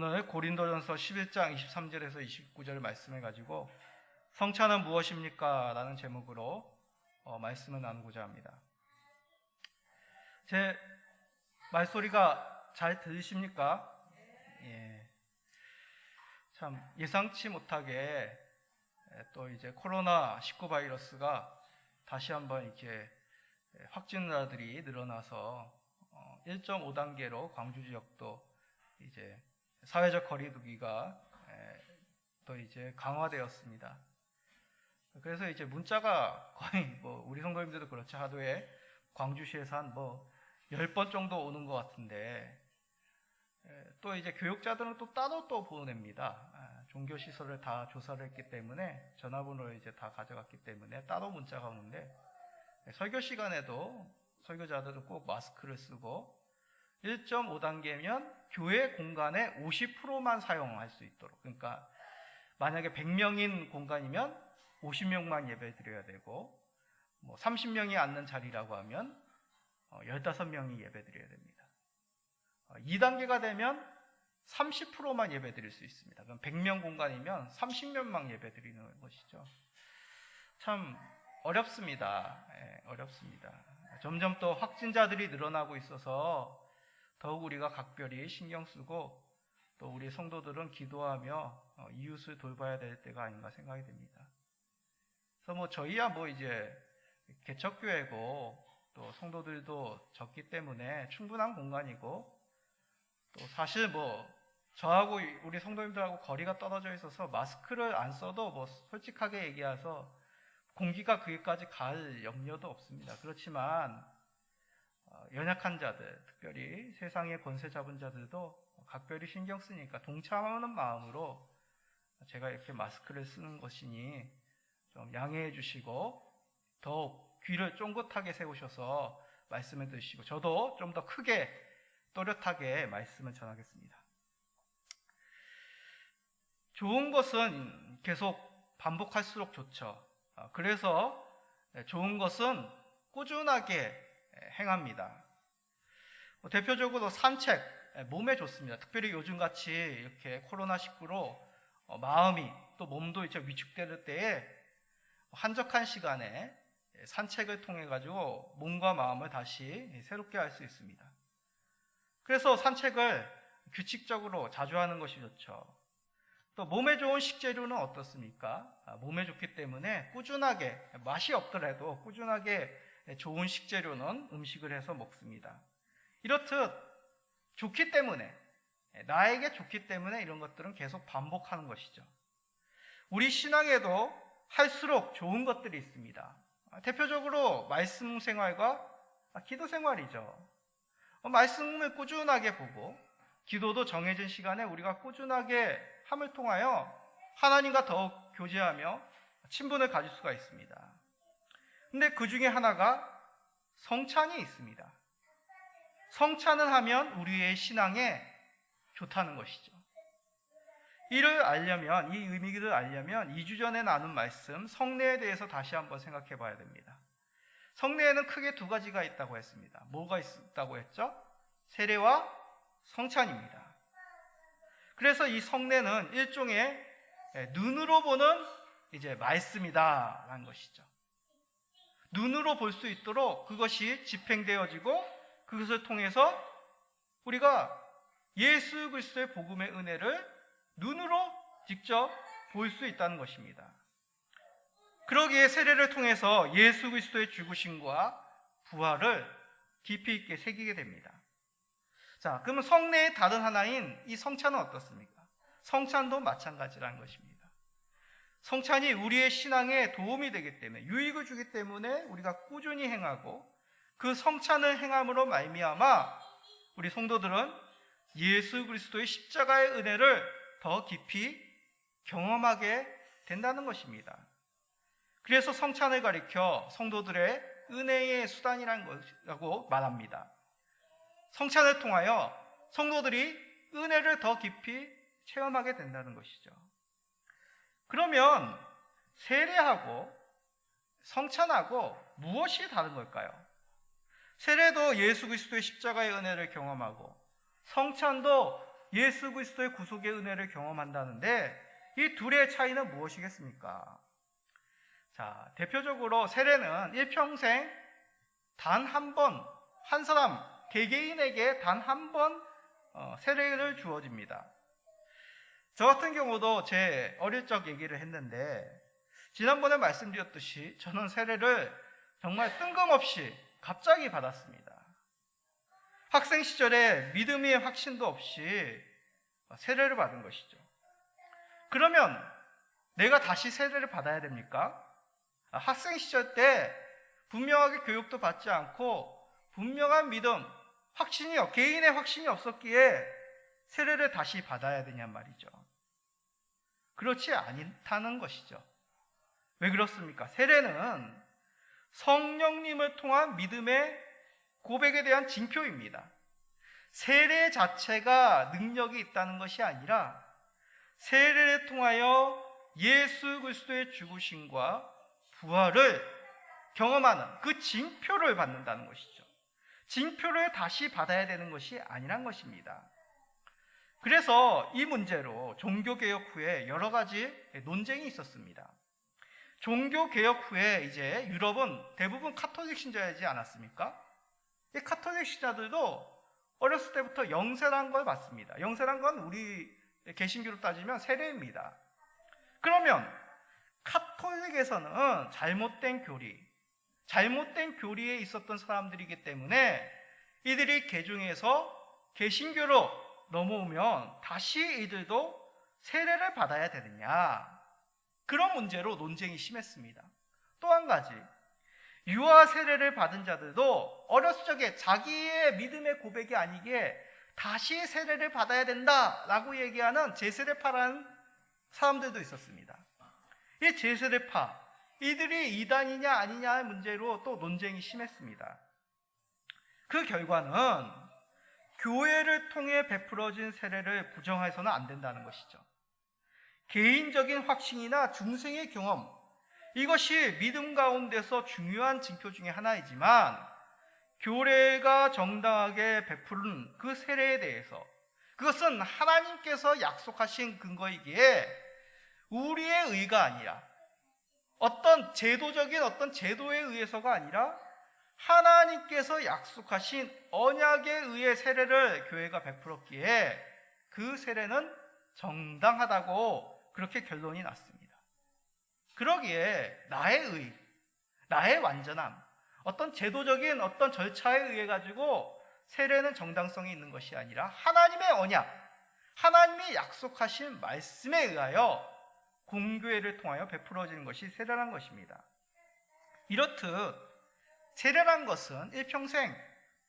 오늘 고린도전서 11장 23절에서 29절 말씀해 가지고 성찬은 무엇입니까? 라는 제목으로 말씀을 나누고자 합니다. 제 말소리가 잘 들리십니까? 예. 참 예상치 못하게 또 이제 코로나19 바이러스가 다시 한번 이렇게 확진자들이 늘어나서 1.5단계로 광주 지역도 이제 사회적 거리두기가 또 이제 강화되었습니다. 그래서 이제 문자가 거의 우리 성도님들도 그렇죠. 하루에 광주시에서 한 10번 정도 오는 것 같은데, 또 이제 교육자들은 또 따로 또 보냅니다. 종교시설을 다 조사를 했기 때문에 전화번호를 이제 다 가져갔기 때문에 따로 문자가 오는데, 설교 시간에도 설교자들은 꼭 마스크를 쓰고 1.5단계면 교회 공간의 50%만 사용할 수 있도록, 그러니까 만약에 100명인 공간이면 50명만 예배 드려야 되고 30명이 앉는 자리라고 하면 15명이 예배 드려야 됩니다. 2단계가 되면 30%만 예배 드릴 수 있습니다. 그럼 100명 공간이면 30명만 예배 드리는 것이죠. 참 어렵습니다. 어렵습니다. 점점 또 확진자들이 늘어나고 있어서 더욱 우리가 각별히 신경 쓰고 또 우리 성도들은 기도하며 이웃을 돌봐야 될 때가 아닌가 생각이 됩니다. 그래서 저희야 이제 개척교회고 또 성도들도 적기 때문에 충분한 공간이고, 또 사실 저하고 우리 성도님들하고 거리가 떨어져 있어서 마스크를 안 써도 솔직하게 얘기해서 공기가 거기까지 갈 염려도 없습니다. 그렇지만 연약한 자들, 특별히 세상의 권세 잡은 자들도 각별히 신경 쓰니까 동참하는 마음으로 제가 이렇게 마스크를 쓰는 것이니 좀 양해해 주시고 더욱 귀를 쫑긋하게 세우셔서 말씀을 들으시고 저도 좀 더 크게 또렷하게 말씀을 전하겠습니다. 좋은 것은 계속 반복할수록 좋죠. 그래서 좋은 것은 꾸준하게 행합니다. 대표적으로 산책, 몸에 좋습니다. 특별히 요즘같이 이렇게 코로나19로 마음이 또 몸도 이제 위축될 때에 한적한 시간에 산책을 통해 가지고 몸과 마음을 다시 새롭게 할 수 있습니다. 그래서 산책을 규칙적으로 자주 하는 것이 좋죠. 또 몸에 좋은 식재료는 어떻습니까? 몸에 좋기 때문에 꾸준하게, 맛이 없더라도 꾸준하게 좋은 식재료는 음식을 해서 먹습니다. 이렇듯 좋기 때문에, 나에게 좋기 때문에 이런 것들은 계속 반복하는 것이죠. 우리 신앙에도 할수록 좋은 것들이 있습니다. 대표적으로 말씀 생활과 기도 생활이죠. 말씀을 꾸준하게 보고 기도도 정해진 시간에 우리가 꾸준하게 함을 통하여 하나님과 더욱 교제하며 친분을 가질 수가 있습니다. 근데 그 중에 하나가 성찬이 있습니다. 성찬을 하면 우리의 신앙에 좋다는 것이죠. 이를 알려면, 이 의미를 알려면 2주 전에 나눈 말씀 성례에 대해서 다시 한번 생각해 봐야 됩니다. 성례에는 크게 두 가지가 있다고 했습니다. 뭐가 있다고 했죠? 세례와 성찬입니다. 그래서 이 성례는 일종의 눈으로 보는 이제 말씀이다라는 것이죠. 눈으로 볼 수 있도록 그것이 집행되어지고 그것을 통해서 우리가 예수 그리스도의 복음의 은혜를 눈으로 직접 볼 수 있다는 것입니다. 그러기에 세례를 통해서 예수 그리스도의 죽으심과 부활을 깊이 있게 새기게 됩니다. 자, 그러면 성례의 다른 하나인 이 성찬은 어떻습니까? 성찬도 마찬가지라는 것입니다. 성찬이 우리의 신앙에 도움이 되기 때문에, 유익을 주기 때문에 우리가 꾸준히 행하고 그 성찬을 행함으로 말미암아 우리 성도들은 예수 그리스도의 십자가의 은혜를 더 깊이 경험하게 된다는 것입니다. 그래서 성찬을 가리켜 성도들의 은혜의 수단이라는 것이라고 말합니다. 성찬을 통하여 성도들이 은혜를 더 깊이 체험하게 된다는 것이죠. 그러면 세례하고 성찬하고 무엇이 다른 걸까요? 세례도 예수 그리스도의 십자가의 은혜를 경험하고 성찬도 예수 그리스도의 구속의 은혜를 경험한다는데 이 둘의 차이는 무엇이겠습니까? 자, 대표적으로 세례는 일평생 단 한 번, 한 사람, 개개인에게 단 한 번 세례를 주어집니다. 저 같은 경우도 제 어릴 적 얘기를 했는데, 지난번에 말씀드렸듯이 저는 세례를 정말 뜬금없이 갑자기 받았습니다. 학생 시절에 믿음의 확신도 없이 세례를 받은 것이죠. 그러면 내가 다시 세례를 받아야 됩니까? 학생 시절 때 분명하게 교육도 받지 않고 분명한 믿음, 개인의 확신이 없었기에 세례를 다시 받아야 되냔 말이죠. 그렇지 않다는 것이죠. 왜 그렇습니까? 세례는 성령님을 통한 믿음의 고백에 대한 징표입니다. 세례 자체가 능력이 있다는 것이 아니라 세례를 통하여 예수 그리스도의 죽으심과 부활을 경험하는 그 징표를 받는다는 것이죠. 징표를 다시 받아야 되는 것이 아니란 것입니다. 그래서 이 문제로 종교개혁 후에 여러 가지 논쟁이 있었습니다. 종교개혁 후에 이제 유럽은 대부분 카톨릭 신자이지 않았습니까? 이 카톨릭 신자들도 어렸을 때부터 영세란 걸 받습니다. 영세란 건 우리 개신교로 따지면 세례입니다. 그러면 카톨릭에서는 잘못된 교리에 있었던 사람들이기 때문에 이들이 개종해서 개신교로 넘어오면 다시 이들도 세례를 받아야 되느냐, 그런 문제로 논쟁이 심했습니다. 또 한 가지, 유아 세례를 받은 자들도 어렸을 적에 자기의 믿음의 고백이 아니기에 다시 세례를 받아야 된다라고 얘기하는 제세례파라는 사람들도 있었습니다. 이 제세례파, 이들이 이단이냐 아니냐의 문제로 또 논쟁이 심했습니다. 그 결과는 교회를 통해 베풀어진 세례를 부정해서는 안 된다는 것이죠. 개인적인 확신이나 중생의 경험, 이것이 믿음 가운데서 중요한 징표 중에 하나이지만 교회가 정당하게 베푸는 그 세례에 대해서, 그것은 하나님께서 약속하신 근거이기에 우리의 의가 아니라 어떤 제도에 의해서가 아니라 하나님께서 약속하신 언약에 의해 세례를 교회가 베풀었기에 그 세례는 정당하다고 그렇게 결론이 났습니다. 그러기에 나의 의, 나의 완전함, 어떤 제도적인 어떤 절차에 의해 가지고 세례는 정당성이 있는 것이 아니라 하나님의 언약, 하나님이 약속하신 말씀에 의하여 공교회를 통하여 베풀어지는 것이 세례란 것입니다. 이렇듯 세례란 것은 일평생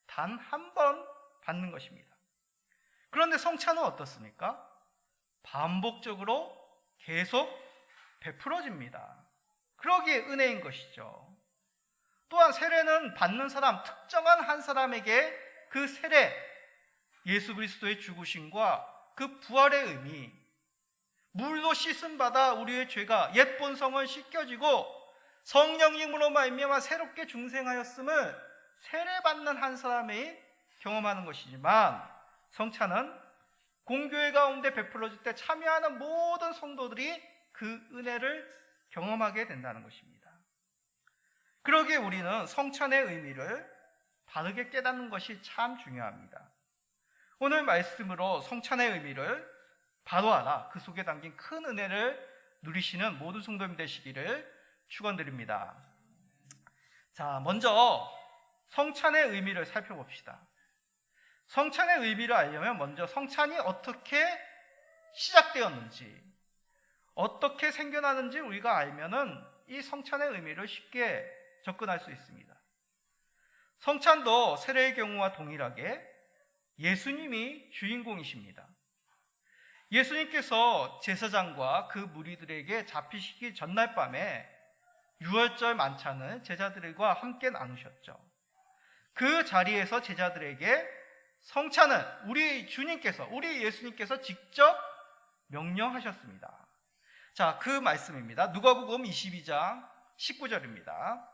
단 한 번 받는 것입니다. 그런데 성찬은 어떻습니까? 반복적으로 계속 베풀어집니다. 그러기에 은혜인 것이죠. 또한 세례는 받는 사람, 특정한 한 사람에게 그 세례, 예수 그리스도의 죽으심과 그 부활의 의미, 물로 씻음받아 우리의 죄가 옛 본성은 씻겨지고 성령님으로 말미암아 새롭게 중생하였음을 세례받는 한 사람이 경험하는 것이지만, 성찬은 공교회 가운데 베풀어질 때 참여하는 모든 성도들이 그 은혜를 경험하게 된다는 것입니다. 그러기에 우리는 성찬의 의미를 바르게 깨닫는 것이 참 중요합니다. 오늘 말씀으로 성찬의 의미를 바로 알아 그 속에 담긴 큰 은혜를 누리시는 모든 성도님 되시기를 축원드립니다. 자, 먼저 성찬의 의미를 살펴봅시다. 성찬의 의미를 알려면 먼저 성찬이 어떻게 시작되었는지, 어떻게 생겨나는지 우리가 알면은 이 성찬의 의미를 쉽게 접근할 수 있습니다. 성찬도 세례의 경우와 동일하게 예수님이 주인공이십니다. 예수님께서 제사장과 그 무리들에게 잡히시기 전날 밤에 유월절 만찬을 제자들과 함께 나누셨죠. 그 자리에서 제자들에게 성찬을 우리 예수님께서 직접 명령하셨습니다. 자, 그 말씀입니다. 누가복음 22장 19절입니다.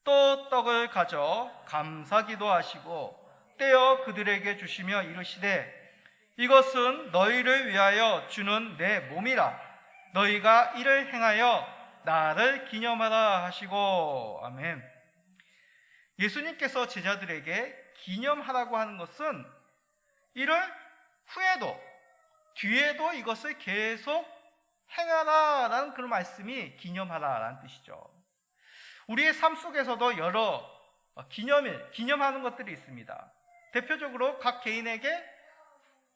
또 떡을 가져 감사기도 하시고 떼어 그들에게 주시며 이르시되 이것은 너희를 위하여 주는 내 몸이라. 너희가 이를 행하여 나를 기념하라 하시고. 아멘. 예수님께서 제자들에게 기념하라고 하는 것은 이를 후에도 뒤에도 이것을 계속 행하라라는 그런 말씀이 기념하라라는 뜻이죠. 우리의 삶 속에서도 여러 기념일, 기념하는 것들이 있습니다. 대표적으로 각 개인에게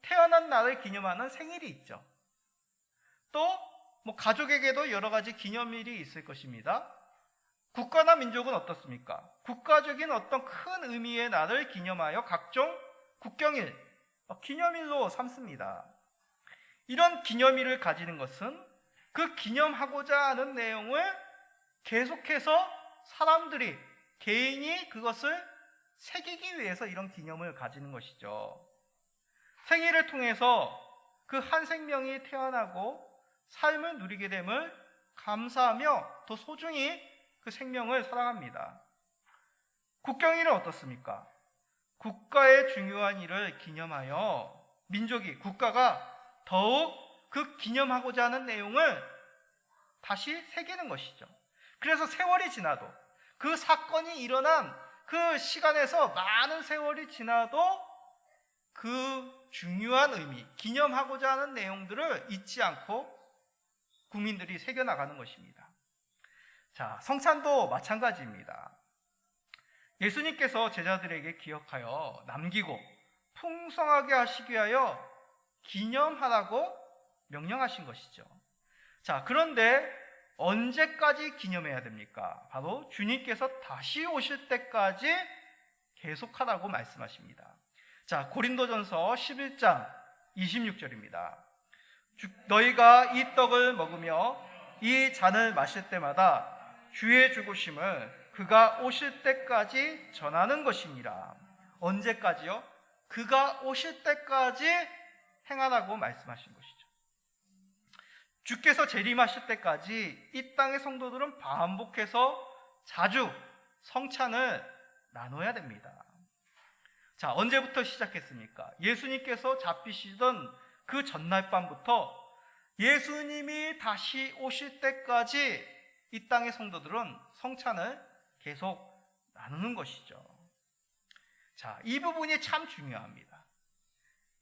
태어난 날을 기념하는 생일이 있죠. 또 가족에게도 여러 가지 기념일이 있을 것입니다. 국가나 민족은 어떻습니까? 국가적인 어떤 큰 의미의 날을 기념하여 각종 국경일, 기념일로 삼습니다. 이런 기념일을 가지는 것은 그 기념하고자 하는 내용을 계속해서 사람들이, 개인이 그것을 새기기 위해서 이런 기념을 가지는 것이죠. 생일을 통해서 그 한 생명이 태어나고 삶을 누리게 됨을 감사하며 더 소중히 그 생명을 사랑합니다. 국경일은 어떻습니까? 국가의 중요한 일을 기념하여 민족이, 국가가 더욱 그 기념하고자 하는 내용을 다시 새기는 것이죠. 그래서 세월이 지나도, 그 사건이 일어난 그 시간에서 많은 세월이 지나도 그 중요한 의미, 기념하고자 하는 내용들을 잊지 않고 국민들이 새겨나가는 것입니다. 자, 성찬도 마찬가지입니다. 예수님께서 제자들에게 기억하여 남기고 풍성하게 하시기 위하여 기념하라고 명령하신 것이죠. 자, 그런데 언제까지 기념해야 됩니까? 바로 주님께서 다시 오실 때까지 계속하라고 말씀하십니다. 자, 고린도전서 11장 26절입니다. 너희가 이 떡을 먹으며 이 잔을 마실 때마다 주의 죽으심을 그가 오실 때까지 전하는 것이니라. 언제까지요? 그가 오실 때까지 행하라고 말씀하신 것이죠. 주께서 재림하실 때까지 이 땅의 성도들은 반복해서 자주 성찬을 나눠야 됩니다. 자, 언제부터 시작했습니까? 예수님께서 잡히시던 그 전날 밤부터 예수님이 다시 오실 때까지 이 땅의 성도들은 성찬을 계속 나누는 것이죠. 자, 이 부분이 참 중요합니다.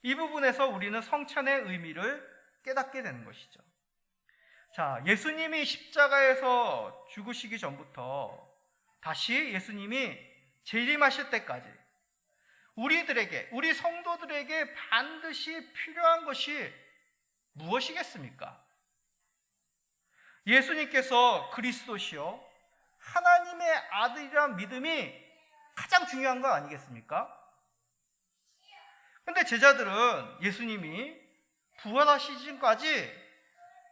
이 부분에서 우리는 성찬의 의미를 깨닫게 되는 것이죠. 자, 예수님이 십자가에서 죽으시기 전부터 다시 예수님이 재림하실 때까지 우리들에게, 우리 성도들에게 반드시 필요한 것이 무엇이겠습니까? 예수님께서 그리스도시요 하나님의 아들이란 믿음이 가장 중요한 거 아니겠습니까? 근데 제자들은 예수님이 부활하시기 전까지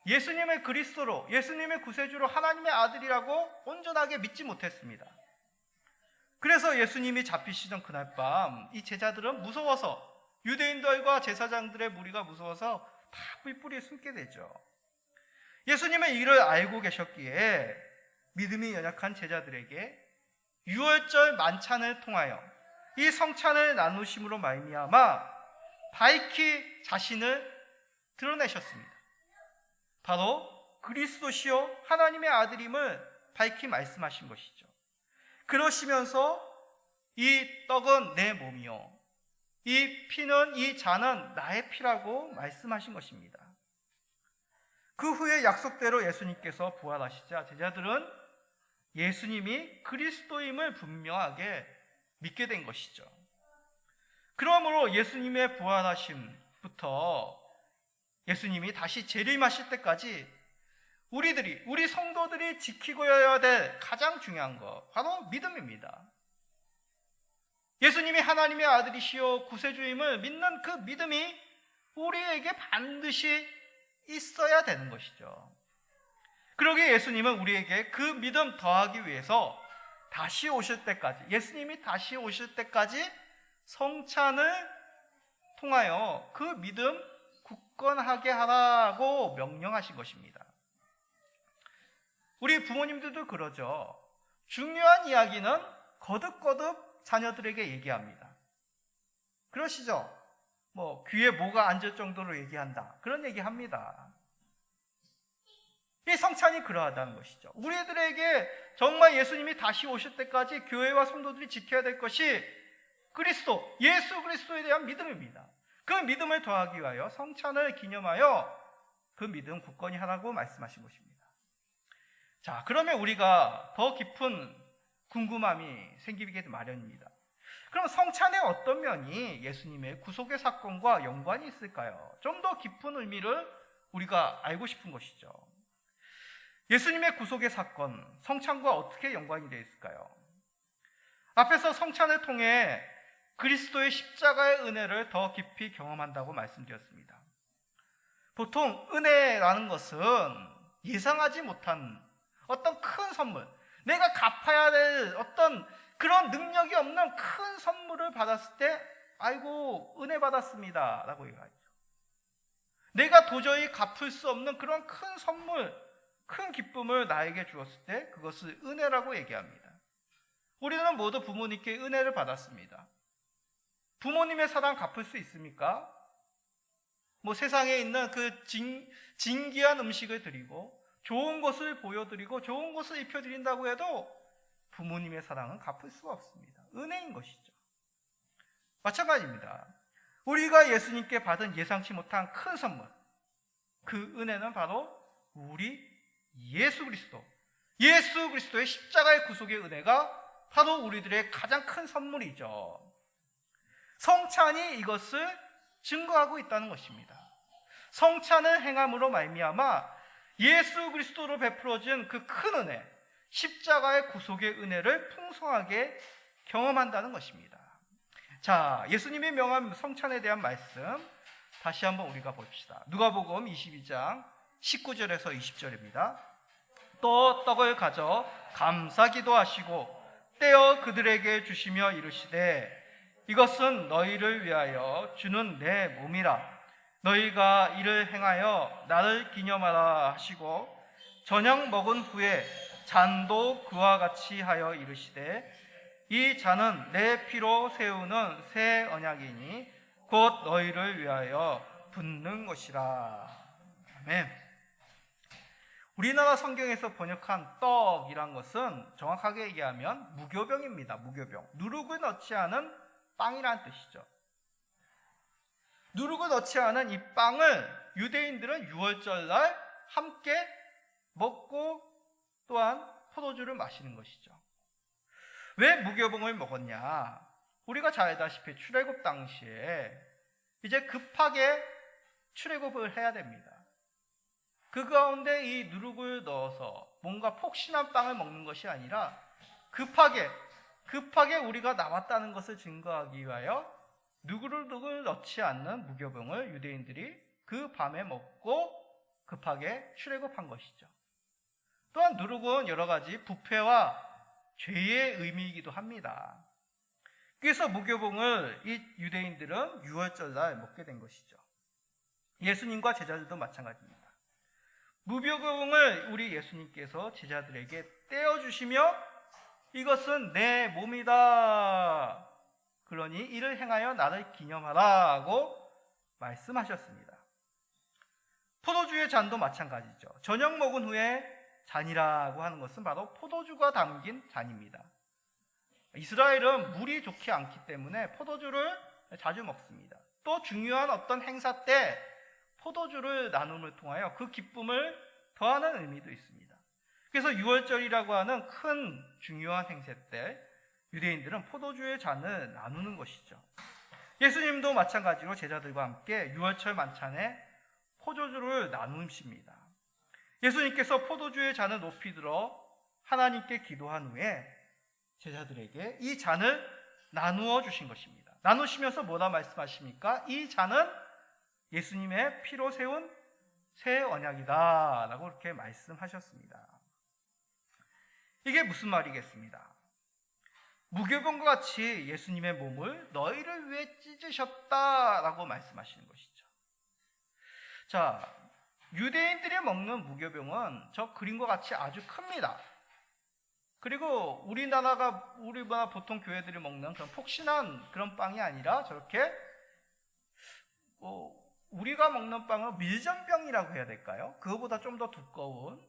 예수님의 그리스도로, 예수님의 구세주로 하나님의 아들이라고 온전하게 믿지 못했습니다. 그래서 예수님이 잡히시던 그날 밤 이 제자들은 무서워서, 유대인들과 제사장들의 무리가 무서워서 다 뿔뿔이 숨게 되죠. 예수님은 이를 알고 계셨기에 믿음이 연약한 제자들에게 유월절 만찬을 통하여 이 성찬을 나누심으로 말미암아 밝히 자신을 드러내셨습니다. 바로 그리스도시요 하나님의 아들임을 밝히 말씀하신 것이죠. 그러시면서 이 떡은 내 몸이요, 이 피는, 이 잔은 나의 피라고 말씀하신 것입니다. 그 후에 약속대로 예수님께서 부활하시자 제자들은 예수님이 그리스도임을 분명하게 믿게 된 것이죠. 그러므로 예수님의 부활하심부터 예수님이 다시 재림하실 때까지 우리 성도들이 지키고야 될 가장 중요한 것, 바로 믿음입니다. 예수님이 하나님의 아들이시요 구세주임을 믿는 그 믿음이 우리에게 반드시 있어야 되는 것이죠. 그러기에 예수님은 우리에게 그 믿음 더하기 위해서 다시 오실 때까지, 예수님이 다시 오실 때까지 성찬을 통하여 그 믿음 굳건하게 하라고 명령하신 것입니다. 우리 부모님들도 그러죠. 중요한 이야기는 거듭거듭 자녀들에게 얘기합니다. 그러시죠? 귀에 뭐가 앉을 정도로 얘기한다. 그런 얘기합니다. 이 성찬이 그러하다는 것이죠. 우리들에게 정말 예수님이 다시 오실 때까지 교회와 성도들이 지켜야 될 것이 그리스도, 예수 그리스도에 대한 믿음입니다. 그 믿음을 더하기 위하여 성찬을 기념하여 그 믿음 굳건히 하라고 말씀하신 것입니다. 자, 그러면 우리가 더 깊은 궁금함이 생기게 마련입니다. 그럼 성찬의 어떤 면이 예수님의 구속의 사건과 연관이 있을까요? 좀 더 깊은 의미를 우리가 알고 싶은 것이죠. 예수님의 구속의 사건, 성찬과 어떻게 연관이 되어 있을까요? 앞에서 성찬을 통해 그리스도의 십자가의 은혜를 더 깊이 경험한다고 말씀드렸습니다. 보통 은혜라는 것은 예상하지 못한 어떤 큰 선물, 내가 갚아야 될 어떤 그런 능력이 없는 큰 선물을 받았을 때 아이고 은혜 받았습니다 라고 얘기하죠. 내가 도저히 갚을 수 없는 그런 큰 선물, 큰 기쁨을 나에게 주었을 때 그것을 은혜라고 얘기합니다. 우리는 모두 부모님께 은혜를 받았습니다. 부모님의 사랑 갚을 수 있습니까? 세상에 있는 그 진귀한 음식을 드리고 좋은 것을 보여드리고 좋은 것을 입혀드린다고 해도 부모님의 사랑은 갚을 수가 없습니다. 은혜인 것이죠. 마찬가지입니다. 우리가 예수님께 받은 예상치 못한 큰 선물, 그 은혜는 바로 우리 예수 그리스도의 십자가의 구속의 은혜가 바로 우리들의 가장 큰 선물이죠. 성찬이 이것을 증거하고 있다는 것입니다. 성찬을 행함으로 말미암아 예수 그리스도로 베풀어진 그 큰 은혜, 십자가의 구속의 은혜를 풍성하게 경험한다는 것입니다. 자, 예수님이 명한 성찬에 대한 말씀 다시 한번 우리가 봅시다. 누가복음 22장 19절에서 20절입니다. 또 떡을 가져 감사 기도하시고 떼어 그들에게 주시며 이르시되 이것은 너희를 위하여 주는 내 몸이라. 너희가 이를 행하여 나를 기념하라 하시고 저녁 먹은 후에 잔도 그와 같이 하여 이르시되 이 잔은 내 피로 세우는 새 언약이니 곧 너희를 위하여 붓는 것이라. 아멘. 우리나라 성경에서 번역한 떡이란 것은 정확하게 얘기하면 무교병입니다. 무교병. 누룩을 넣지 않은 빵이라는 뜻이죠. 누룩을 넣지 않은 이 빵을 유대인들은 유월절날 함께 먹고 또한 포도주를 마시는 것이죠. 왜 무교병을 먹었냐? 우리가 잘 알다시피 출애굽 당시에 이제 급하게 출애굽을 해야 됩니다. 그 가운데 이 누룩을 넣어서 뭔가 폭신한 빵을 먹는 것이 아니라 급하게 우리가 나왔다는 것을 증거하기 위하여 누룩을 넣지 않는 무교병을 유대인들이 그 밤에 먹고 급하게 출애굽한 것이죠. 또한 누룩은 여러 가지 부패와 죄의 의미이기도 합니다. 그래서 무교병을 이 유대인들은 유월절날 먹게 된 것이죠. 예수님과 제자들도 마찬가지입니다. 무교병을 우리 예수님께서 제자들에게 떼어주시며 이것은 내 몸이다. 그러니 이를 행하여 나를 기념하라고 말씀하셨습니다. 포도주의 잔도 마찬가지죠. 저녁 먹은 후에 잔이라고 하는 것은 바로 포도주가 담긴 잔입니다. 이스라엘은 물이 좋지 않기 때문에 포도주를 자주 먹습니다. 또 중요한 어떤 행사 때 포도주를 나눔을 통하여 그 기쁨을 더하는 의미도 있습니다. 그래서 유월절이라고 하는 큰 중요한 행사 때 유대인들은 포도주의 잔을 나누는 것이죠. 예수님도 마찬가지로 제자들과 함께 유월절 만찬에 포도주를 나누십니다. 예수님께서 포도주의 잔을 높이 들어 하나님께 기도한 후에 제자들에게 이 잔을 나누어 주신 것입니다. 나누시면서 뭐라 말씀하십니까? 이 잔은 예수님의 피로 세운 새 언약이다 라고 이렇게 말씀하셨습니다. 이게 무슨 말이겠습니다? 무교병과 같이 예수님의 몸을 너희를 위해 찢으셨다라고 말씀하시는 것이죠. 자, 유대인들이 먹는 무교병은 저 그림과 같이 아주 큽니다. 그리고 우리나라 보통 교회들이 먹는 그런 폭신한 그런 빵이 아니라 저렇게 우리가 먹는 빵은 밀전병이라고 해야 될까요? 그거보다 좀 더 두꺼운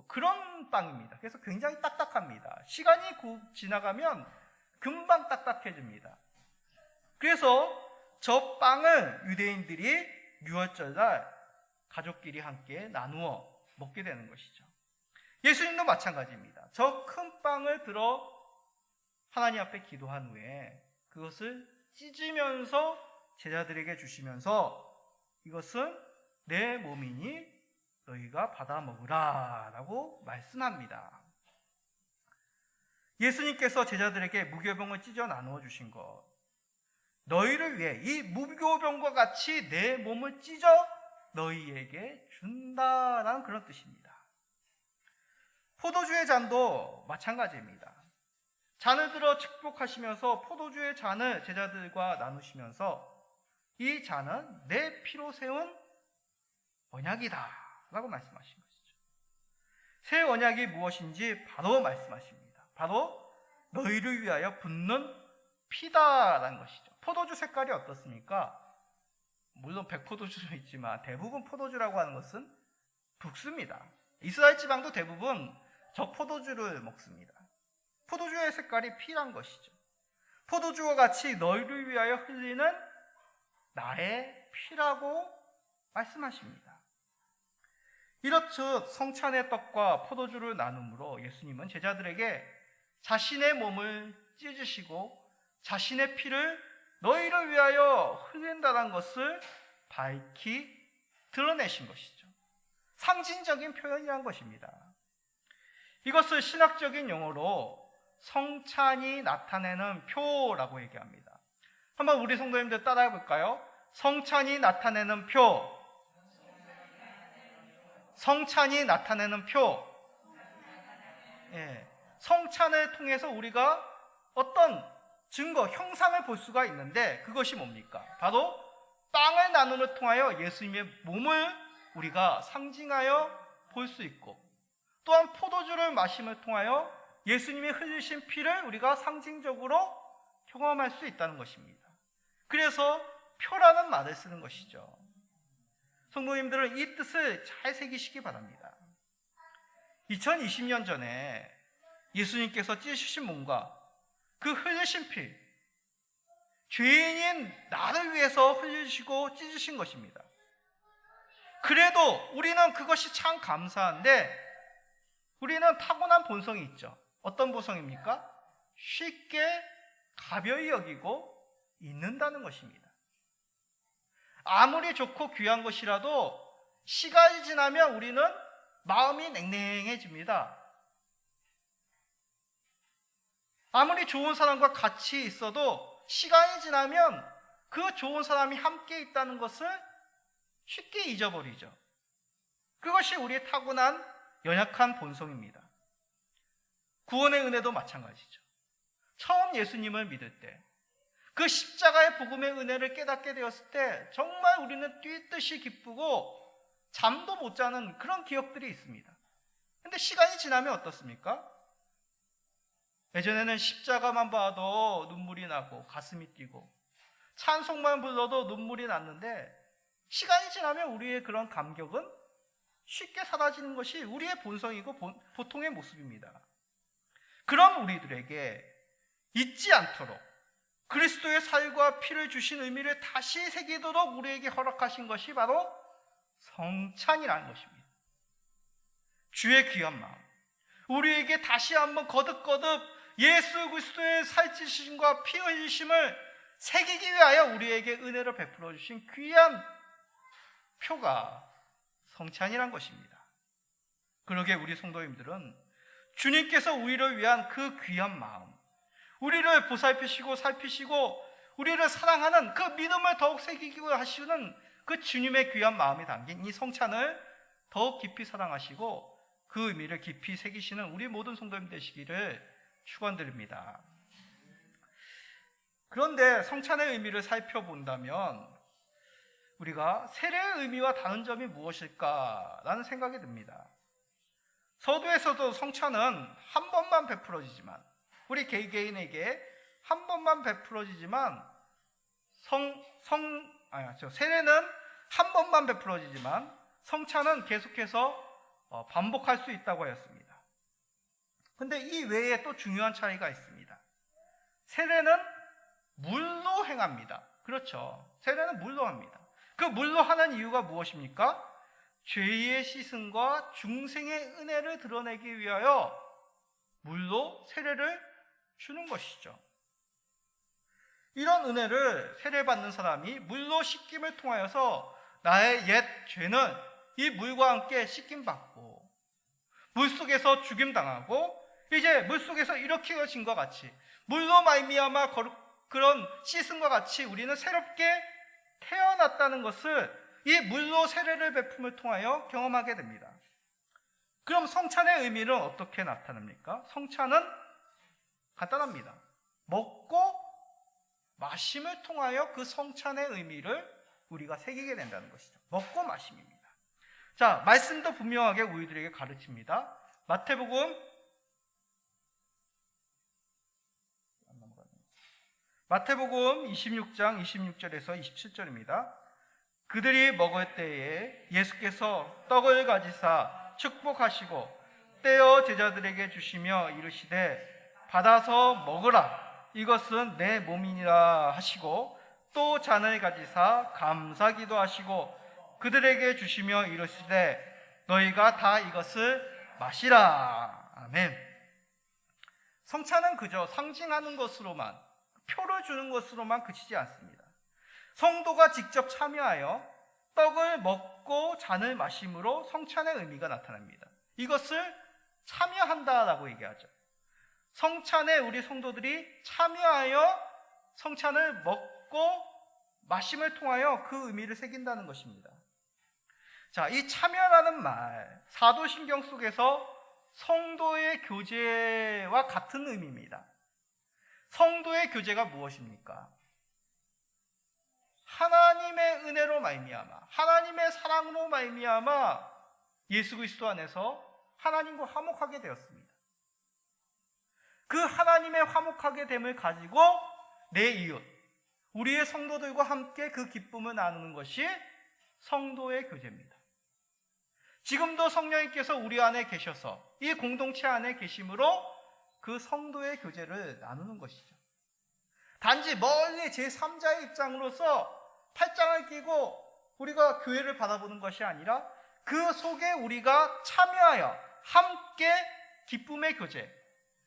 그런 빵입니다. 그래서 굉장히 딱딱합니다. 시간이 지나가면 금방 딱딱해집니다. 그래서 저 빵을 유대인들이 유월절날 가족끼리 함께 나누어 먹게 되는 것이죠. 예수님도 마찬가지입니다. 저 큰 빵을 들어 하나님 앞에 기도한 후에 그것을 찢으면서 제자들에게 주시면서 이것은 내 몸이니 너희가 받아 먹으라 라고 말씀합니다. 예수님께서 제자들에게 무교병을 찢어 나누어 주신 것, 너희를 위해 이 무교병과 같이 내 몸을 찢어 너희에게 준다라는 그런 뜻입니다. 포도주의 잔도 마찬가지입니다. 잔을 들어 축복하시면서 포도주의 잔을 제자들과 나누시면서 이 잔은 내 피로 세운 언약이다 라고 말씀하신 것이죠. 새 언약이 무엇인지 바로 말씀하십니다. 바로 너희를 위하여 붓는 피다라는 것이죠. 포도주 색깔이 어떻습니까? 물론 백포도주도 있지만 대부분 포도주라고 하는 것은 붉습니다. 이스라엘 지방도 대부분 저 포도주를 먹습니다. 포도주의 색깔이 피란 것이죠. 포도주와 같이 너희를 위하여 흘리는 나의 피라고 말씀하십니다. 이렇듯 성찬의 떡과 포도주를 나눔으로 예수님은 제자들에게 자신의 몸을 찢으시고 자신의 피를 너희를 위하여 흘린다는 것을 밝히 드러내신 것이죠. 상징적인 표현이란 것입니다. 이것을 신학적인 용어로 성찬이 나타내는 표라고 얘기합니다. 한번 우리 성도님들 따라해 볼까요? 성찬이 나타내는 표. 성찬이 나타내는 표. 예, 성찬을 통해서 우리가 어떤 증거, 형상을 볼 수가 있는데 그것이 뭡니까? 바로 빵을 나눔을 통하여 예수님의 몸을 우리가 상징하여 볼 수 있고, 또한 포도주를 마심을 통하여 예수님이 흘리신 피를 우리가 상징적으로 경험할 수 있다는 것입니다. 그래서 표라는 말을 쓰는 것이죠. 성도님들은 이 뜻을 잘 새기시기 바랍니다. 2020년 전에 예수님께서 찢으신 몸과 그 흘리신 피, 죄인인 나를 위해서 흘리시고 찢으신 것입니다. 그래도 우리는 그것이 참 감사한데 우리는 타고난 본성이 있죠. 어떤 본성입니까? 쉽게 가벼이 여기고 잊는다는 것입니다. 아무리 좋고 귀한 것이라도 시간이 지나면 우리는 마음이 냉랭해집니다. 아무리 좋은 사람과 같이 있어도 시간이 지나면 그 좋은 사람이 함께 있다는 것을 쉽게 잊어버리죠. 그것이 우리의 타고난 연약한 본성입니다. 구원의 은혜도 마찬가지죠. 처음 예수님을 믿을 때, 그 십자가의 복음의 은혜를 깨닫게 되었을 때 정말 우리는 뛰듯이 기쁘고 잠도 못 자는 그런 기억들이 있습니다. 그런데 시간이 지나면 어떻습니까? 예전에는 십자가만 봐도 눈물이 나고 가슴이 뛰고 찬송만 불러도 눈물이 났는데 시간이 지나면 우리의 그런 감격은 쉽게 사라지는 것이 우리의 본성이고 보통의 모습입니다. 그런 우리들에게 잊지 않도록 그리스도의 살과 피를 주신 의미를 다시 새기도록 우리에게 허락하신 것이 바로 성찬이라는 것입니다. 주의 귀한 마음, 우리에게 다시 한번 거듭거듭 예수 그리스도의 살찌심과 피 흘리심을 새기기 위하여 우리에게 은혜를 베풀어 주신 귀한 표가 성찬이란 것입니다. 그러게 우리 성도님들은 주님께서 우리를 위한 그 귀한 마음, 우리를 보살피시고 살피시고 우리를 사랑하는 그 믿음을 더욱 새기기 하시는 그 주님의 귀한 마음이 담긴 이 성찬을 더욱 깊이 사랑하시고 그 의미를 깊이 새기시는 우리 모든 성도님 되시기를 축원드립니다. 그런데 성찬의 의미를 살펴본다면 우리가 세례의 의미와 다른 점이 무엇일까라는 생각이 듭니다. 서두에서도 성찬은 한 번만 베풀어지지만, 우리 개개인에게 한 번만 베풀어지지만 세례는 한 번만 베풀어지지만 성찬은 계속해서 반복할 수 있다고 하였습니다. 근데 이 외에 또 중요한 차이가 있습니다. 세례는 물로 행합니다. 그렇죠. 세례는 물로 합니다. 그 물로 하는 이유가 무엇입니까? 죄의 씻음과 중생의 은혜를 드러내기 위하여 물로 세례를 주는 것이죠. 이런 은혜를 세례받는 사람이 물로 씻김을 통하여서 나의 옛 죄는 이 물과 함께 씻김받고 물속에서 죽임당하고 이제 물속에서 일으켜진 것 같이 물로 말미암아 그런 씻음과 같이 우리는 새롭게 태어났다는 것을 이 물로 세례를 베품을 통하여 경험하게 됩니다. 그럼 성찬의 의미는 어떻게 나타납니까? 성찬은 간단합니다. 먹고 마심을 통하여 그 성찬의 의미를 우리가 새기게 된다는 것이죠. 먹고 마심입니다. 자, 말씀도 분명하게 우리들에게 가르칩니다. 마태복음 26장 26절에서 27절입니다. 그들이 먹을 때에 예수께서 떡을 가지사 축복하시고 떼어 제자들에게 주시며 이르시되 받아서 먹으라, 이것은 내 몸이니라 하시고 또 잔을 가지사 감사기도 하시고 그들에게 주시며 이르시되 너희가 다 이것을 마시라. 아멘. 성찬은 그저 상징하는 것으로만, 표를 주는 것으로만 그치지 않습니다. 성도가 직접 참여하여 떡을 먹고 잔을 마심으로 성찬의 의미가 나타납니다. 이것을 참여한다라고 얘기하죠. 성찬에 우리 성도들이 참여하여 성찬을 먹고 마심을 통하여 그 의미를 새긴다는 것입니다. 자, 이 참여라는 말, 사도신경 속에서 성도의 교제와 같은 의미입니다. 성도의 교제가 무엇입니까? 하나님의 은혜로 말미암아, 하나님의 사랑으로 말미암아 예수 그리스도 안에서 하나님과 화목하게 되었습니다. 그 하나님의 화목하게 됨을 가지고 내 이웃, 우리의 성도들과 함께 그 기쁨을 나누는 것이 성도의 교제입니다. 지금도 성령님께서 우리 안에 계셔서 이 공동체 안에 계심으로 그 성도의 교제를 나누는 것이죠. 단지 멀리 제3자의 입장으로서 팔짱을 끼고 우리가 교회를 바라보는 것이 아니라 그 속에 우리가 참여하여 함께 기쁨의 교제,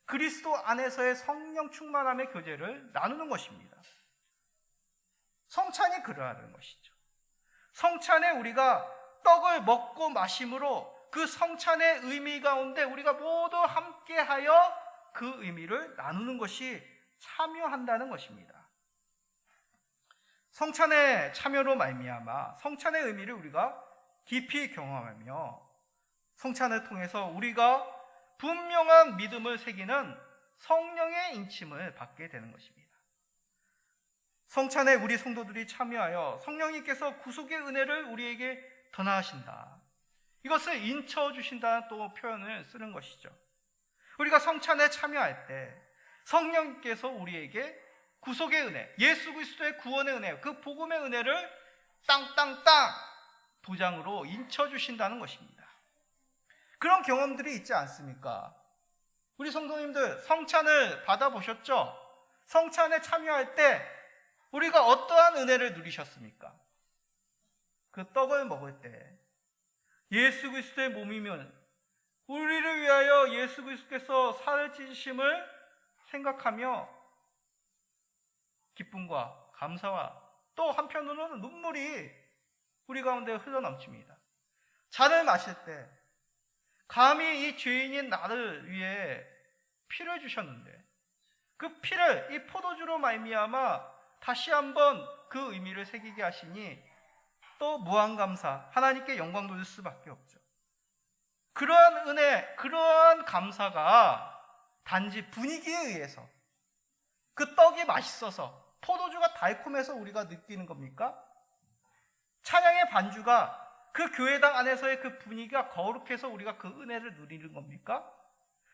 그리스도 안에서의 성령 충만함의 교제를 나누는 것입니다. 성찬이 그러하는 것이죠. 성찬에 우리가 떡을 먹고 마심으로 그 성찬의 의미 가운데 우리가 모두 함께하여 그 의미를 나누는 것이 참여한다는 것입니다. 성찬의 참여로 말미암아 성찬의 의미를 우리가 깊이 경험하며 성찬을 통해서 우리가 분명한 믿음을 새기는 성령의 인침을 받게 되는 것입니다. 성찬에 우리 성도들이 참여하여 성령님께서 구속의 은혜를 우리에게 전하신다. 이것을 인쳐주신다는 또 표현을 쓰는 것이죠. 우리가 성찬에 참여할 때 성령님께서 우리에게 구속의 은혜, 예수 그리스도의 구원의 은혜, 그 복음의 은혜를 땅땅땅 도장으로 인쳐주신다는 것입니다. 그런 경험들이 있지 않습니까? 우리 성도님들 성찬을 받아보셨죠? 성찬에 참여할 때 우리가 어떠한 은혜를 누리셨습니까? 그 떡을 먹을 때 예수 그리스도의 몸이면 우리를 위하여 예수 그리스도께서 살을 찢으심을 생각하며 기쁨과 감사와 또 한편으로는 눈물이 우리 가운데 흘러넘칩니다. 잔을 마실 때 감히 이 죄인인 나를 위해 피를 주셨는데 그 피를 이 포도주로 말미암아 다시 한번 그 의미를 새기게 하시니 또 무한감사, 하나님께 영광 돌릴 수밖에 없죠. 그러한 은혜, 그러한 감사가 단지 분위기에 의해서 그 떡이 맛있어서 포도주가 달콤해서 우리가 느끼는 겁니까? 찬양의 반주가 그 교회당 안에서의 그 분위기가 거룩해서 우리가 그 은혜를 누리는 겁니까?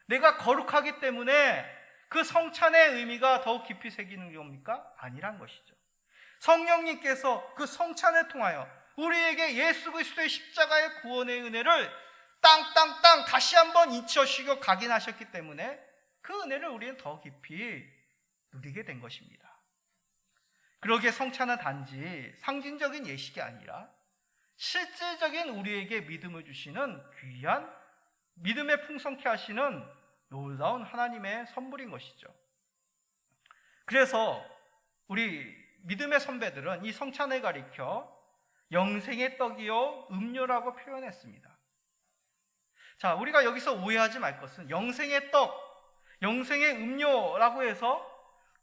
내가 거룩하기 때문에 그 성찬의 의미가 더욱 깊이 새기는 겁니까? 아니란 것이죠. 성령님께서 그 성찬을 통하여 우리에게 예수 그리스도의 십자가의 구원의 은혜를 땅땅땅 다시 한번 잊혀시고 각인하셨기 때문에 그 은혜를 우리는 더 깊이 누리게 된 것입니다. 그러기에 성찬은 단지 상징적인 예식이 아니라 실질적인 우리에게 믿음을 주시는 귀한, 믿음에 풍성케 하시는 놀라운 하나님의 선물인 것이죠. 그래서 우리 믿음의 선배들은 이 성찬을 가리켜 영생의 떡이요 음료라고 표현했습니다. 자, 우리가 여기서 오해하지 말 것은 영생의 떡, 영생의 음료라고 해서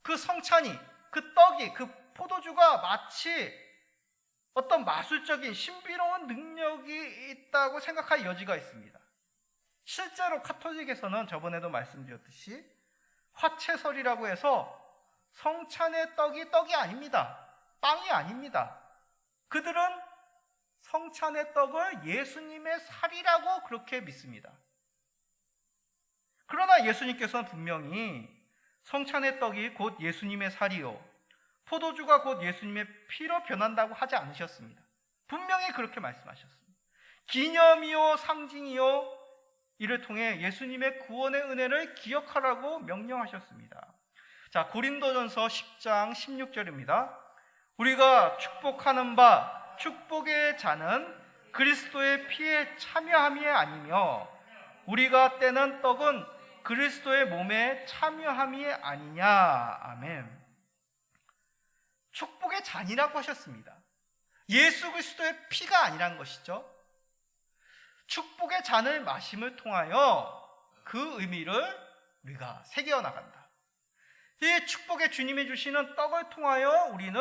그 성찬이, 그 떡이, 그 포도주가 마치 어떤 마술적인 신비로운 능력이 있다고 생각할 여지가 있습니다. 실제로 카톨릭에서는 저번에도 말씀드렸듯이 화채설이라고 해서 성찬의 떡이 아닙니다. 빵이 아닙니다. 그들은 성찬의 떡을 예수님의 살이라고 그렇게 믿습니다. 그러나 예수님께서는 분명히 성찬의 떡이 곧 예수님의 살이요, 포도주가 곧 예수님의 피로 변한다고 하지 않으셨습니다. 분명히 그렇게 말씀하셨습니다. 기념이요 상징이요, 이를 통해 예수님의 구원의 은혜를 기억하라고 명령하셨습니다. 자, 고린도전서 10장 16절입니다. 우리가 축복하는 바 축복의 잔은 그리스도의 피에 참여함이 아니며 우리가 떼는 떡은 그리스도의 몸에 참여함이 아니냐. 아멘. 축복의 잔이라고 하셨습니다. 예수 그리스도의 피가 아니란 것이죠. 축복의 잔을 마심을 통하여 그 의미를 우리가 새겨나간다. 이 축복의 주님이 주시는 떡을 통하여 우리는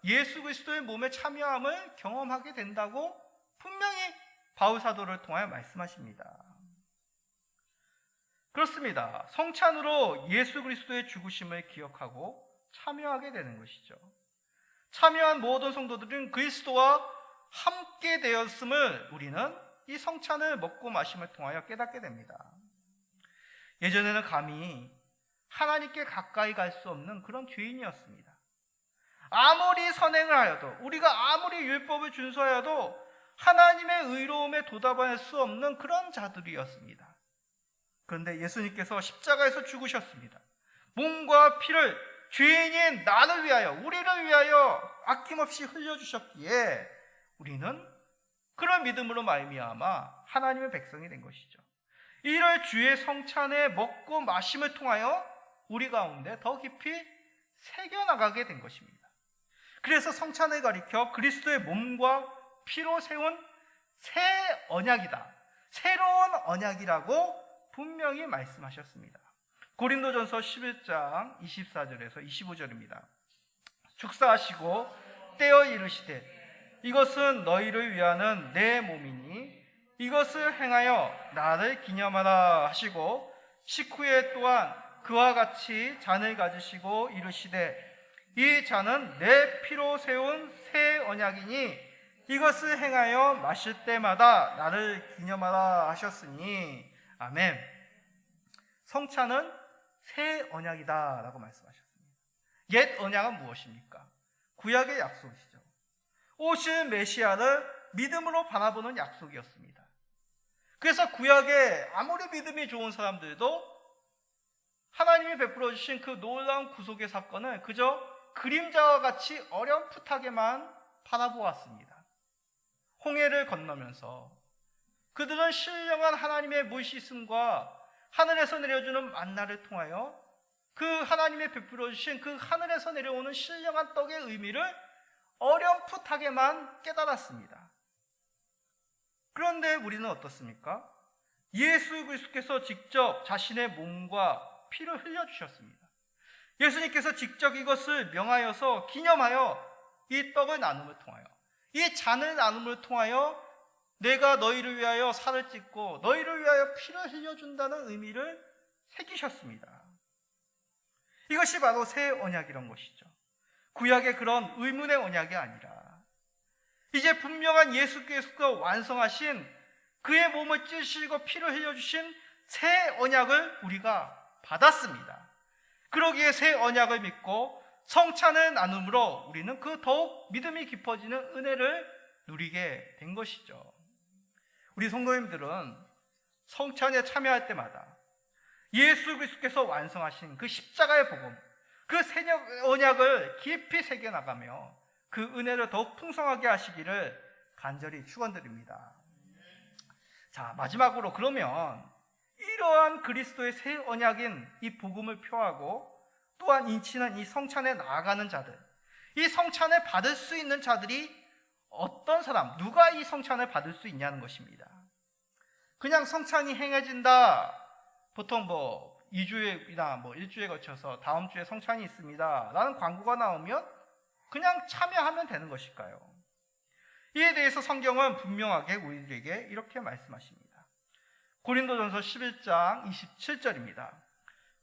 예수 그리스도의 몸에 참여함을 경험하게 된다고 분명히 바울 사도를 통하여 말씀하십니다. 그렇습니다. 성찬으로 예수 그리스도의 죽으심을 기억하고 참여하게 되는 것이죠. 참여한 모든 성도들은 그리스도와 함께 되었음을 우리는 이 성찬을 먹고 마심을 통하여 깨닫게 됩니다. 예전에는 감히 하나님께 가까이 갈 수 없는 그런 죄인이었습니다. 아무리 선행을 하여도, 우리가 아무리 율법을 준수하여도 하나님의 의로움에 도달할 수 없는 그런 자들이었습니다. 그런데 예수님께서 십자가에서 죽으셨습니다. 몸과 피를 죄인인 나를 위하여, 우리를 위하여 아낌없이 흘려주셨기에 우리는 그런 믿음으로 말미암아 하나님의 백성이 된 것이죠. 이를 주의 성찬에 먹고 마심을 통하여 우리 가운데 더 깊이 새겨나가게 된 것입니다. 그래서 성찬을 가리켜 그리스도의 몸과 피로 세운 새 언약이다, 새로운 언약이라고 분명히 말씀하셨습니다. 고린도전서 11장 24절에서 25절입니다. 축사하시고 떼어 이르시되 이것은 너희를 위하는 내 몸이니 이것을 행하여 나를 기념하라 하시고 식후에 또한 그와 같이 잔을 가지시고 이르시되 이 잔은 내 피로 세운 새 언약이니 이것을 행하여 마실 때마다 나를 기념하라 하셨으니 아멘. 성찬은 새 언약이다 라고 말씀하셨습니다. 옛 언약은 무엇입니까? 구약의 약속이시죠. 오실 메시아를 믿음으로 바라보는 약속이었습니다. 그래서 구약에 아무리 믿음이 좋은 사람들도 하나님이 베풀어 주신 그 놀라운 구속의 사건을 그저 그림자와 같이 어렴풋하게만 바라보았습니다. 홍해를 건너면서 그들은 신령한 하나님의 물시슴과 하늘에서 내려주는 만나를 통하여 그 하나님의 베풀어 주신 그 하늘에서 내려오는 신령한 떡의 의미를 어렴풋하게만 깨달았습니다. 그런데 우리는 어떻습니까? 예수 그리스도께서 직접 자신의 몸과 피를 흘려주셨습니다. 예수님께서 직접 이것을 명하여서 기념하여 이 떡을 나눔을 통하여, 이 잔을 나눔을 통하여 내가 너희를 위하여 살을 찢고 너희를 위하여 피를 흘려준다는 의미를 새기셨습니다. 이것이 바로 새 언약이란 것이죠. 구약의 그런 의문의 언약이 아니라 이제 분명한 예수께서 완성하신 그의 몸을 찢으시고 피를 흘려주신 새 언약을 우리가 받았습니다. 그러기에 새 언약을 믿고 성찬을 나눔으로 우리는 그 더욱 믿음이 깊어지는 은혜를 누리게 된 것이죠. 우리 성도님들은 성찬에 참여할 때마다 예수 그리스도께서 완성하신 그 십자가의 복음, 그 새 언약을 깊이 새겨나가며 그 은혜를 더욱 풍성하게 하시기를 간절히 축원드립니다. 자, 마지막으로 그러면 이러한 그리스도의 새 언약인 이 복음을 표하고 또한 인치는 이 성찬에 나아가는 자들, 이 성찬을 받을 수 있는 자들이 어떤 사람, 누가 이 성찬을 받을 수 있냐는 것입니다. 그냥 성찬이 행해진다, 보통 뭐 2주일이나 뭐 1주에 거쳐서 다음 주에 성찬이 있습니다 라는 광고가 나오면 그냥 참여하면 되는 것일까요? 이에 대해서 성경은 분명하게 우리에게 이렇게 말씀하십니다. 고린도전서 11장 27절입니다.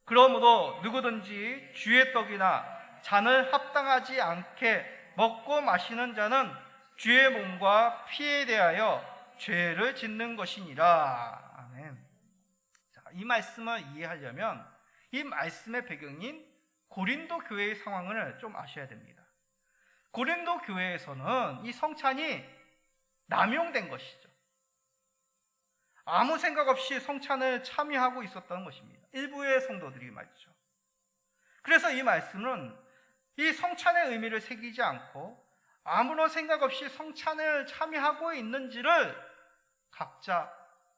그러므로 누구든지 주의 떡이나 잔을 합당하지 않게 먹고 마시는 자는 주의 몸과 피에 대하여 죄를 짓는 것이니라. 아멘. 자, 이 말씀을 이해하려면 이 말씀의 배경인 고린도 교회의 상황을 좀 아셔야 됩니다. 고린도 교회에서는 이 성찬이 남용된 것이죠. 아무 생각 없이 성찬을 참여하고 있었던 것입니다. 일부의 성도들이 말이죠. 그래서 이 말씀은 이 성찬의 의미를 새기지 않고 아무런 생각 없이 성찬을 참여하고 있는지를 각자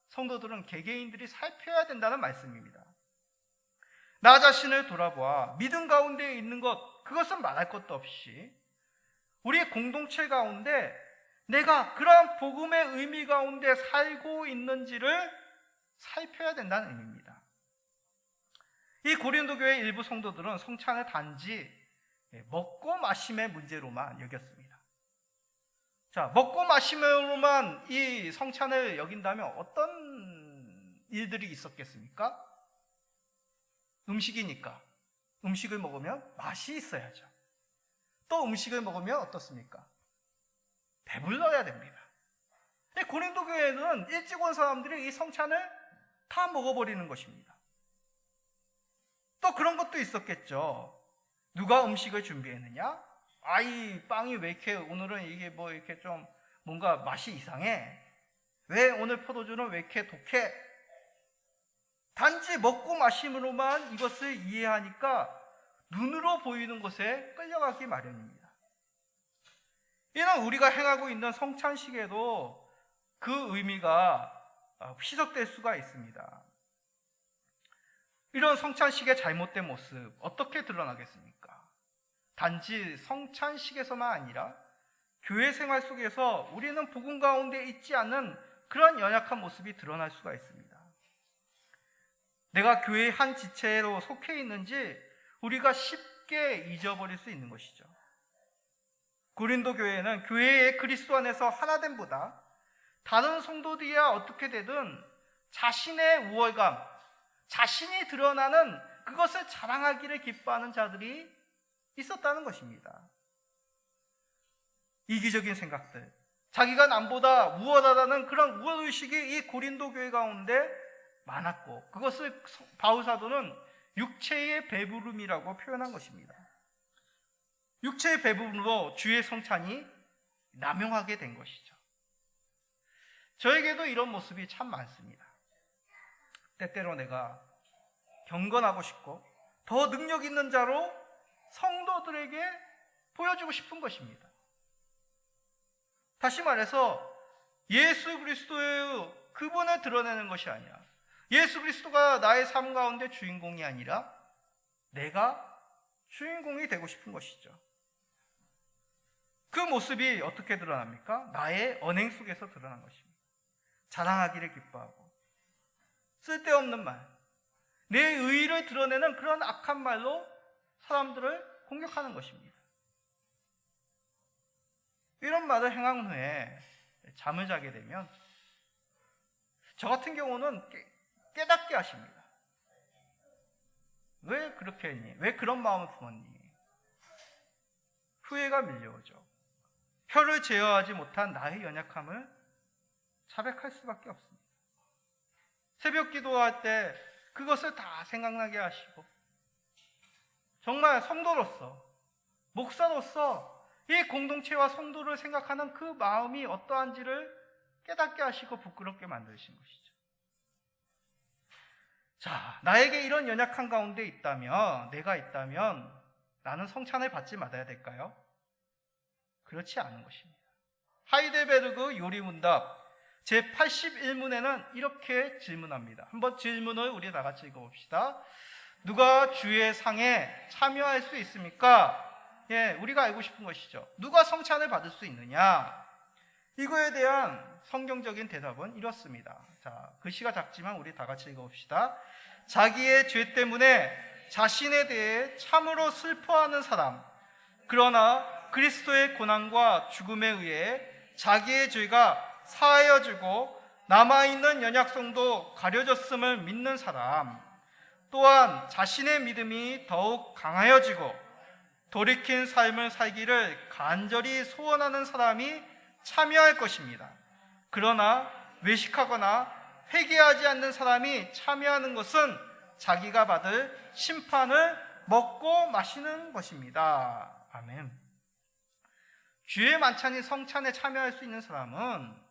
성도들은 개개인들이 살펴야 된다는 말씀입니다. 나 자신을 돌아보아 믿음 가운데 있는 것, 그것은 말할 것도 없이 우리의 공동체 가운데 내가 그러한 복음의 의미 가운데 살고 있는지를 살펴야 된다는 의미입니다. 이 고린도 교회 일부 성도들은 성찬을 단지 먹고 마심의 문제로만 여겼습니다. 자, 먹고 마심으로만 이 성찬을 여긴다면 어떤 일들이 있었겠습니까? 음식이니까 음식을 먹으면 맛이 있어야죠. 또 음식을 먹으면 어떻습니까? 배불러야 됩니다. 고린도 교회는 일찍 온 사람들이 이 성찬을 다 먹어버리는 것입니다. 또 그런 것도 있었겠죠. 누가 음식을 준비했느냐? 이 빵이 왜 이렇게 오늘은 이게 뭐 이렇게 좀 뭔가 맛이 이상해? 왜 오늘 포도주는 왜 이렇게 독해? 단지 먹고 마심으로만 이것을 이해하니까 눈으로 보이는 것에 끌려가기 마련입니다. 이는 우리가 행하고 있는 성찬식에도 그 의미가 희석될 수가 있습니다. 이런 성찬식의 잘못된 모습 어떻게 드러나겠습니까? 단지 성찬식에서만 아니라 교회 생활 속에서 우리는 복음 가운데 있지 않는 그런 연약한 모습이 드러날 수가 있습니다. 내가 교회의 한 지체로 속해 있는지 우리가 쉽게 잊어버릴 수 있는 것이죠. 고린도 교회는 교회의 그리스도 안에서 하나됨보다 다른 성도들이야 어떻게 되든 자신의 우월감, 자신이 드러나는 그것을 자랑하기를 기뻐하는 자들이 있었다는 것입니다. 이기적인 생각들, 자기가 남보다 우월하다는 그런 우월의식이 이 고린도 교회 가운데 많았고, 그것을 바울 사도는 육체의 배부름이라고 표현한 것입니다. 육체의 배부름으로 주의 성찬이 남용하게 된 것이죠. 저에게도 이런 모습이 참 많습니다. 때때로 내가 경건하고 싶고 더 능력 있는 자로 성도들에게 보여주고 싶은 것입니다. 다시 말해서 예수 그리스도의 그분을 드러내는 것이 아니라, 예수 그리스도가 나의 삶 가운데 주인공이 아니라 내가 주인공이 되고 싶은 것이죠. 그 모습이 어떻게 드러납니까? 나의 언행 속에서 드러난 것입니다. 자랑하기를 기뻐하고 쓸데없는 말, 내 의의를 드러내는 그런 악한 말로 사람들을 공격하는 것입니다. 이런 말을 행한 후에 잠을 자게 되면 저 같은 경우는 깨닫게 하십니다. 왜 그렇게 했니? 왜 그런 마음을 품었니? 후회가 밀려오죠. 혀를 제어하지 못한 나의 연약함을 자백할 수밖에 없습니다. 새벽 기도할 때 그것을 다 생각나게 하시고, 정말 성도로서 목사로서 이 공동체와 성도를 생각하는 그 마음이 어떠한지를 깨닫게 하시고 부끄럽게 만드신 것이죠. 자, 나에게 이런 연약한 가운데 있다면, 내가 있다면 나는 성찬을 받지 말아야 될까요? 그렇지 않은 것입니다. 하이델베르그 요리문답 제81문에는 이렇게 질문합니다. 한번 질문을 우리 다 같이 읽어봅시다. 누가 주의 상에 참여할 수 있습니까? 우리가 알고 싶은 것이죠. 누가 성찬을 받을 수 있느냐? 이거에 대한 성경적인 대답은 이렇습니다. 자, 글씨가 작지만 우리 다 같이 읽어봅시다. 자기의 죄 때문에 자신에 대해 참으로 슬퍼하는 사람, 그러나 그리스도의 고난과 죽음에 의해 자기의 죄가 사하여지고 남아있는 연약성도 가려졌음을 믿는 사람, 또한 자신의 믿음이 더욱 강하여지고 돌이킨 삶을 살기를 간절히 소원하는 사람이 참여할 것입니다. 그러나 외식하거나 회개하지 않는 사람이 참여하는 것은 자기가 받을 심판을 먹고 마시는 것입니다. 아멘. 주의 만찬인 성찬에 참여할 수 있는 사람은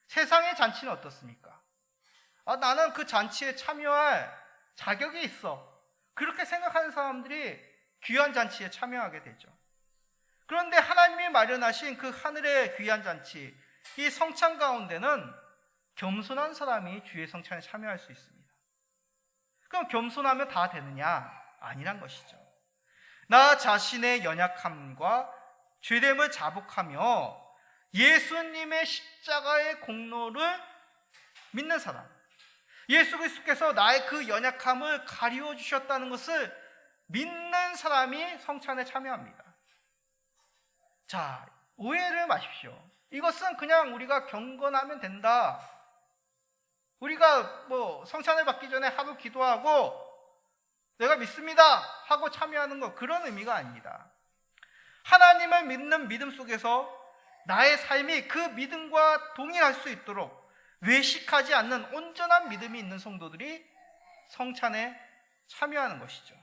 세상의 잔치는 어떻습니까? 나는 그 잔치에 참여할 자격이 있어. 그렇게 생각하는 사람들이 귀한 잔치에 참여하게 되죠. 그런데 하나님이 마련하신 그 하늘의 귀한 잔치, 이 성찬 가운데는 겸손한 사람이 주의 성찬에 참여할 수 있습니다. 그럼 겸손하면 다 되느냐? 아니란 것이죠. 나 자신의 연약함과 죄됨을 자복하며 예수님의 십자가의 공로를 믿는 사람, 예수 그리스도께서 나의 그 연약함을 가리워 주셨다는 것을 믿는 사람이 성찬에 참여합니다. 자, 오해를 마십시오. 이것은 그냥 우리가 경건하면 된다. 우리가 성찬을 받기 전에 하루 기도하고 내가 믿습니다 하고 참여하는 것, 그런 의미가 아닙니다. 하나님을 믿는 믿음 속에서 나의 삶이 그 믿음과 동일할 수 있도록 외식하지 않는 온전한 믿음이 있는 성도들이 성찬에 참여하는 것이죠.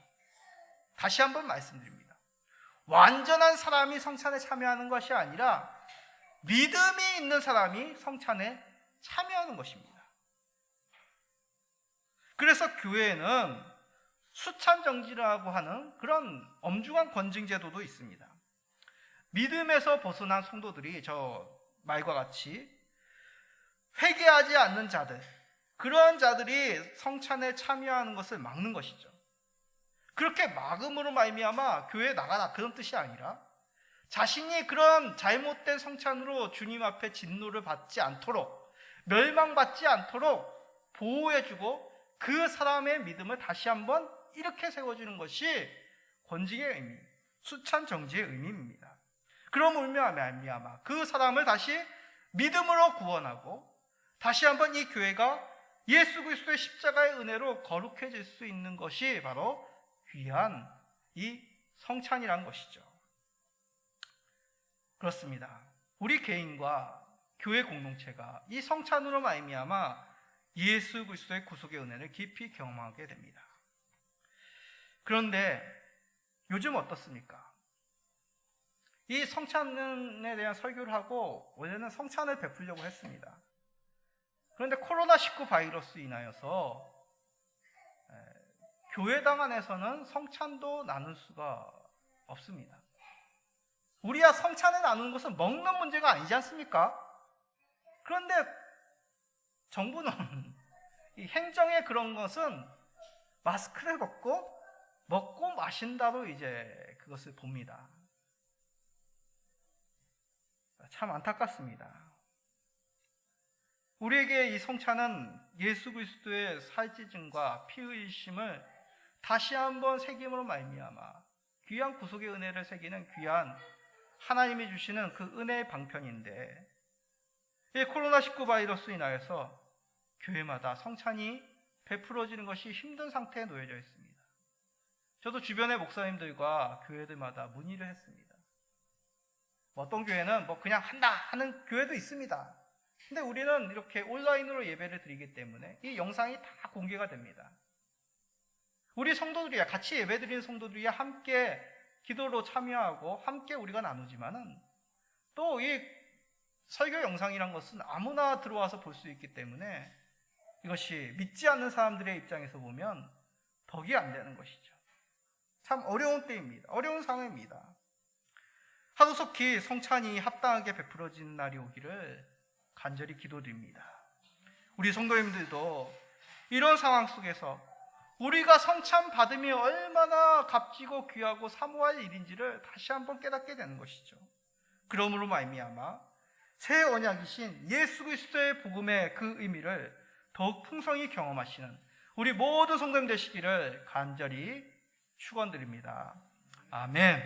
다시 한번 말씀드립니다. 완전한 사람이 성찬에 참여하는 것이 아니라 믿음이 있는 사람이 성찬에 참여하는 것입니다. 그래서 교회에는 수찬정지라고 하는 그런 엄중한 권징 제도도 있습니다. 믿음에서 벗어난 성도들이 저 말과 같이 회개하지 않는 자들, 그런 자들이 성찬에 참여하는 것을 막는 것이죠. 그렇게 막음으로 말미암아 교회에 나가라, 그런 뜻이 아니라 자신이 그런 잘못된 성찬으로 주님 앞에 진노를 받지 않도록, 멸망받지 않도록 보호해주고 그 사람의 믿음을 다시 한번 이렇게 세워주는 것이 권징의 의미, 수찬정지의 의미입니다. 그러므로 말미암아 그 사람을 다시 믿음으로 구원하고 다시 한번 이 교회가 예수 그리스도의 십자가의 은혜로 거룩해질 수 있는 것이 바로 귀한 이 성찬이란 것이죠. 그렇습니다. 우리 개인과 교회 공동체가 이 성찬으로 말미암아 예수 그리스도의 구속의 은혜를 깊이 경험하게 됩니다. 그런데 요즘 어떻습니까? 이 성찬에 대한 설교를 하고 원래는 성찬을 베풀려고 했습니다. 그런데 코로나19 바이러스 인하여서 교회당 안에서는 성찬도 나눌 수가 없습니다. 우리야 성찬을 나누는 것은 먹는 문제가 아니지 않습니까? 그런데 정부는 이 행정의 그런 것은 마스크를 벗고 먹고 마신다로 이제 그것을 봅니다. 참 안타깝습니다. 우리에게 이 성찬은 예수 그리스도의 살찢음과 피 흘리심을 다시 한번 새김으로 말미암아 귀한 구속의 은혜를 새기는 귀한 하나님이 주시는 그 은혜의 방편인데, 이 코로나19 바이러스 인하여서 교회마다 성찬이 베풀어지는 것이 힘든 상태에 놓여져 있습니다. 저도 주변의 목사님들과 교회들마다 문의를 했습니다. 어떤 교회는 그냥 한다 하는 교회도 있습니다. 근데 우리는 이렇게 온라인으로 예배를 드리기 때문에 이 영상이 다 공개가 됩니다. 우리 성도들이야, 같이 예배 드리는 성도들이야 함께 기도로 참여하고 함께 우리가 나누지만은 또 이 설교 영상이란 것은 아무나 들어와서 볼 수 있기 때문에 이것이 믿지 않는 사람들의 입장에서 보면 덕이 안 되는 것이죠. 참 어려운 때입니다. 어려운 상황입니다. 하루속히 성찬이 합당하게 베풀어지는 날이 오기를 간절히 기도드립니다. 우리 성도님들도 이런 상황 속에서 우리가 성찬 받음이 얼마나 값지고 귀하고 사모할 일인지를 다시 한번 깨닫게 되는 것이죠. 그러므로 말미암아 새 언약이신 예수 그리스도의 복음의 그 의미를 더욱 풍성히 경험하시는 우리 모든 성도님 되시기를 간절히 축원드립니다. 아멘.